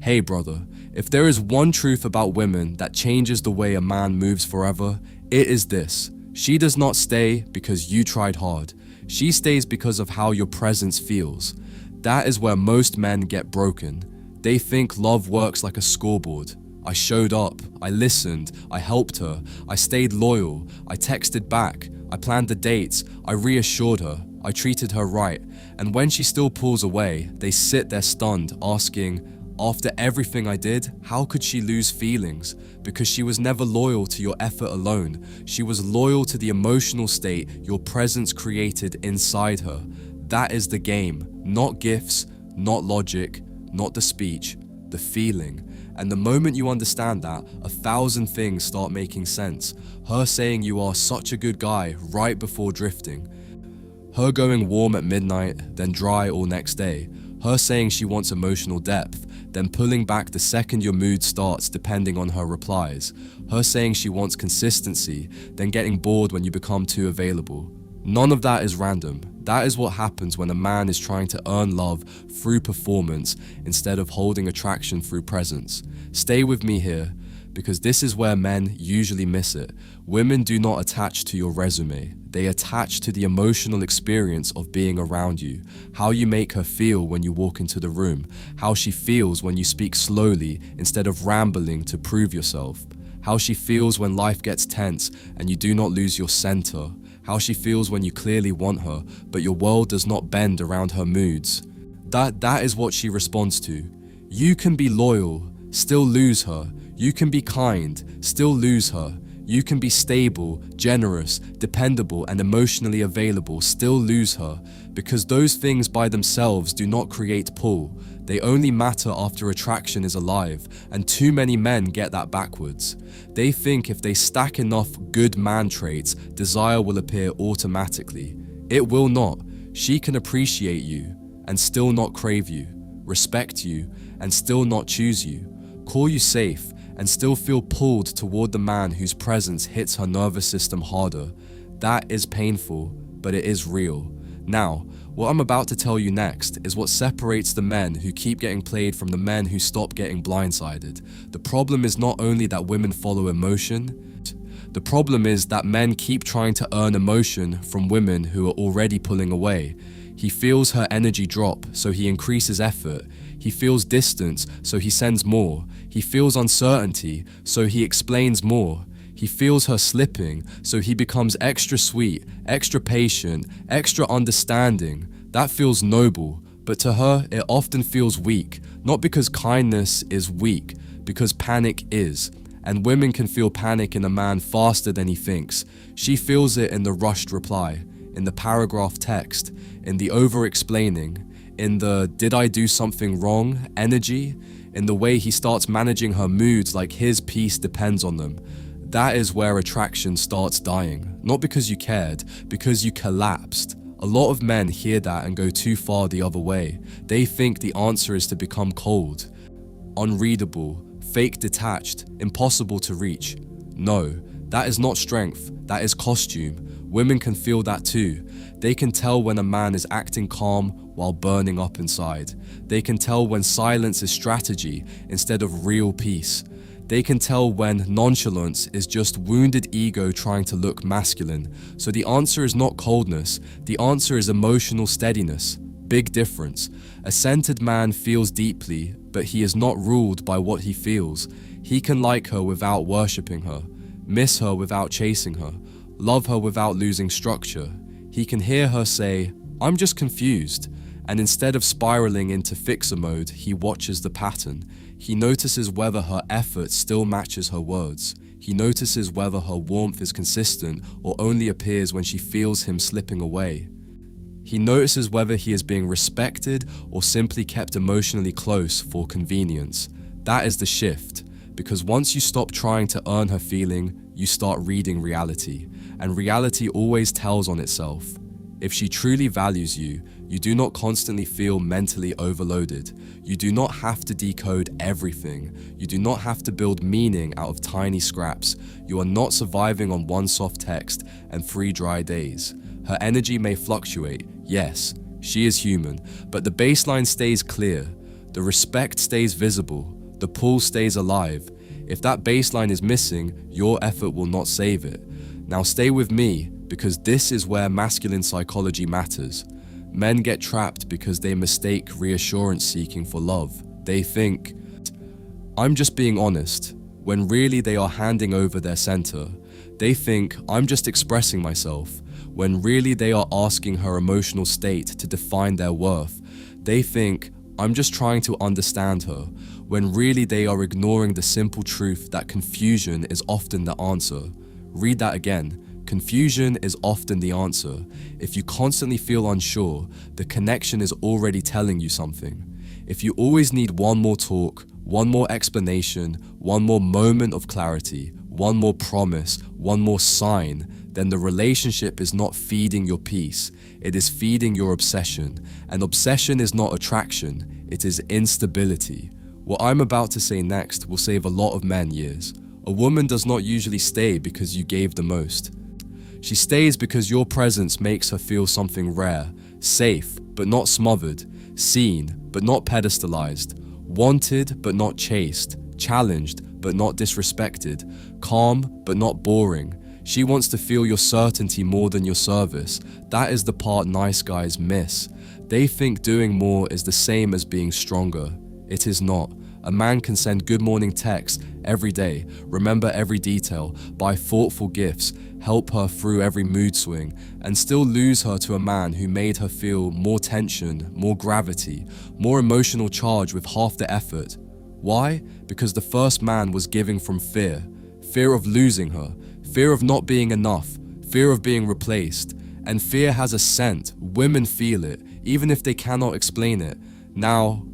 Hey brother, if there is one truth about women that changes the way a man moves forever, it is this. She does not stay because you tried hard. She stays because of how your presence feels. That is where most men get broken. They think love works like a scoreboard. I showed up, I listened, I helped her, I stayed loyal, I texted back, I planned the dates, I reassured her, I treated her right, and when she still pulls away, they sit there stunned, asking, after everything I did, how could she lose feelings? Because she was never loyal to your effort alone. She was loyal to the emotional state your presence created inside her. That is the game, not gifts, not logic, not the speech, the feeling. And the moment you understand that, 1,000 things start making sense. Her saying you are such a good guy right before drifting. Her going warm at midnight, then dry all next day. Her saying she wants emotional depth, then pulling back the second your mood starts depending on her replies. Her saying she wants consistency, then getting bored when you become too available. None of that is random. That is what happens when a man is trying to earn love through performance instead of holding attraction through presence. Stay with me here, because this is where men usually miss it. Women do not attach to your resume. They attach to the emotional experience of being around you. How you make her feel when you walk into the room. How she feels when you speak slowly instead of rambling to prove yourself. How she feels when life gets tense and you do not lose your center. How she feels when you clearly want her, but your world does not bend around her moods. That is what she responds to. You can be loyal, still lose her. You can be kind, still lose her. You can be stable, generous, dependable, and emotionally available, still lose her, because those things by themselves do not create pull. They only matter after attraction is alive, and too many men get that backwards. They think if they stack enough good man traits, desire will appear automatically. It will not. She can appreciate you and still not crave you, respect you and still not choose you, call you safe and still feel pulled toward the man whose presence hits her nervous system harder. That is painful, but it is real. Now, what I'm about to tell you next is what separates the men who keep getting played from the men who stop getting blindsided. The problem is not only that women follow emotion, the problem is that men keep trying to earn emotion from women who are already pulling away. He feels her energy drop, so he increases effort. He feels distance, so he sends more. He feels uncertainty, so he explains more. He feels her slipping, so he becomes extra sweet, extra patient, extra understanding. That feels noble, but to her, it often feels weak. Not because kindness is weak, because panic is. And women can feel panic in a man faster than he thinks. She feels it in the rushed reply, in the paragraph text, in the over-explaining, in the "did I do something wrong" energy, in the way he starts managing her moods like his peace depends on them. That is where attraction starts dying. Not because you cared, because you collapsed. A lot of men hear that and go too far the other way. They think the answer is to become cold, unreadable, fake detached, impossible to reach. No, that is not strength, that is costume. Women can feel that too. They can tell when a man is acting calm while burning up inside. They can tell when silence is strategy instead of real peace. They can tell when nonchalance is just wounded ego trying to look masculine. So the answer is not coldness, the answer is emotional steadiness. Big difference. A centered man feels deeply, but he is not ruled by what he feels. He can like her without worshipping her, miss her without chasing her, love her without losing structure. He can hear her say, "I'm just confused," and instead of spiraling into fixer mode, he watches the pattern. He notices whether her effort still matches her words. He notices whether her warmth is consistent or only appears when she feels him slipping away. He notices whether he is being respected or simply kept emotionally close for convenience. That is the shift, because once you stop trying to earn her feeling, you start reading reality, and reality always tells on itself. If she truly values you, you do not constantly feel mentally overloaded. You do not have to decode everything. You do not have to build meaning out of tiny scraps. You are not surviving on one soft text and 3 dry days. Her energy may fluctuate, yes, she is human, but the baseline stays clear. The respect stays visible. The pull stays alive. If that baseline is missing, your effort will not save it. Now stay with me, because this is where masculine psychology matters. Men get trapped because they mistake reassurance seeking for love. They think, I'm just being honest, when really they are handing over their center. They think, I'm just expressing myself, when really they are asking her emotional state to define their worth. They think, I'm just trying to understand her, when really they are ignoring the simple truth that confusion is often the answer. Read that again. Confusion is often the answer. If you constantly feel unsure, the connection is already telling you something. If you always need one more talk, one more explanation, one more moment of clarity, one more promise, one more sign, then the relationship is not feeding your peace, it is feeding your obsession. And obsession is not attraction, it is instability. What I'm about to say next will save a lot of men years. A woman does not usually stay because you gave the most. She stays because your presence makes her feel something rare, safe but not smothered, seen but not pedestalized, wanted but not chased, challenged but not disrespected, calm but not boring. She wants to feel your certainty more than your service. That is the part nice guys miss. They think doing more is the same as being stronger. It is not. A man can send good morning texts every day, remember every detail, buy thoughtful gifts, help her through every mood swing, and still lose her to a man who made her feel more tension, more gravity, more emotional charge with half the effort. Why? Because the first man was giving from fear. Fear of losing her, fear of not being enough, fear of being replaced. And fear has a scent. Women feel it, even if they cannot explain it. Now,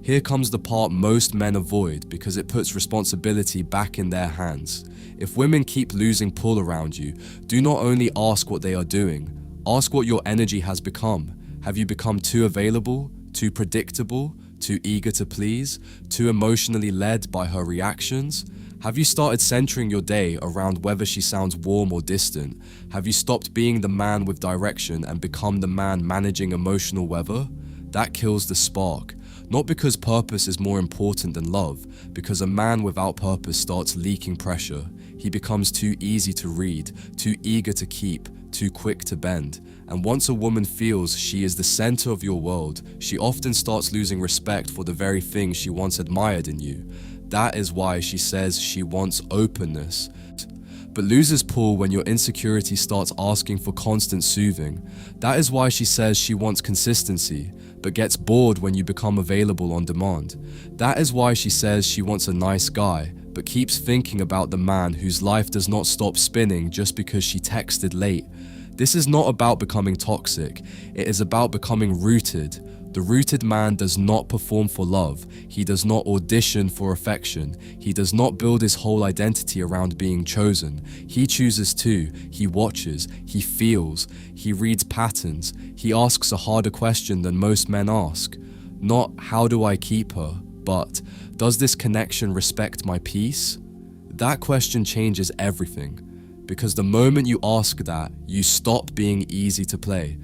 here comes the part most men avoid because it puts responsibility back in their hands. If women keep losing pull around you, do not only ask what they are doing, ask what your energy has become. Have you become too available, too predictable, too eager to please, too emotionally led by her reactions? Have you started centering your day around whether she sounds warm or distant? Have you stopped being the man with direction and become the man managing emotional weather? That kills the spark. Not because purpose is more important than love, because a man without purpose starts leaking pressure. He becomes too easy to read, too eager to keep, too quick to bend. And once a woman feels she is the center of your world, she often starts losing respect for the very thing she once admired in you. That is why she says she wants openness, but loses pull when your insecurity starts asking for constant soothing. That is why she says she wants consistency, but gets bored when you become available on demand. That is why she says she wants a nice guy, but keeps thinking about the man whose life does not stop spinning just because she texted late. This is not about becoming toxic, it is about becoming rooted. The rooted man does not perform for love, he does not audition for affection, he does not build his whole identity around being chosen. He chooses too, he watches, he feels, he reads patterns, he asks a harder question than most men ask. Not, how do I keep her, but, does this connection respect my peace? That question changes everything, because the moment you ask that, you stop being easy to play.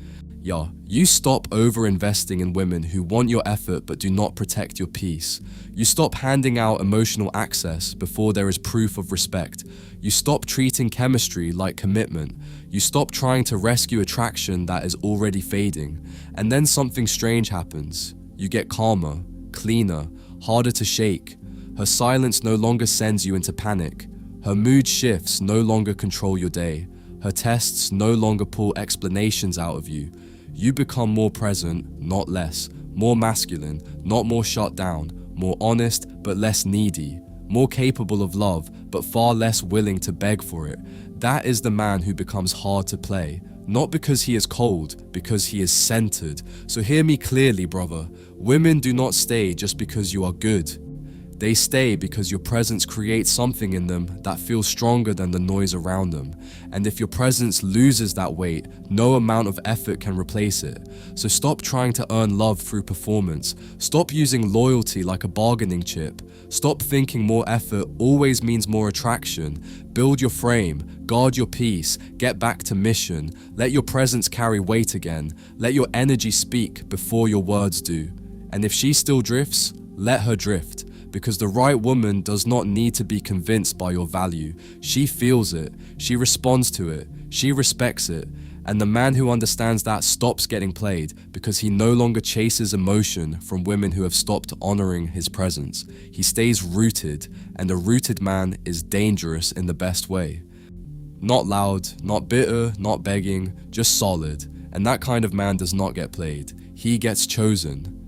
You stop over-investing in women who want your effort but do not protect your peace. You stop handing out emotional access before there is proof of respect. You stop treating chemistry like commitment. You stop trying to rescue attraction that is already fading. And then something strange happens. You get calmer, cleaner, harder to shake. Her silence no longer sends you into panic. Her mood shifts no longer control your day. Her tests no longer pull explanations out of you. You become more present, not less, more masculine, not more shut down, more honest, but less needy, more capable of love, but far less willing to beg for it. That is the man who becomes hard to play, not because he is cold, because he is centered. So hear me clearly, brother. Women do not stay just because you are good. They stay because your presence creates something in them that feels stronger than the noise around them. And if your presence loses that weight, no amount of effort can replace it. So stop trying to earn love through performance. Stop using loyalty like a bargaining chip. Stop thinking more effort always means more attraction. Build your frame, guard your peace, get back to mission. Let your presence carry weight again. Let your energy speak before your words do. And if she still drifts, let her drift. Because the right woman does not need to be convinced by your value. She feels it, she responds to it, she respects it. And the man who understands that stops getting played because he no longer chases emotion from women who have stopped honoring his presence. He stays rooted, and a rooted man is dangerous in the best way. Not loud, not bitter, not begging, just solid. And that kind of man does not get played. He gets chosen.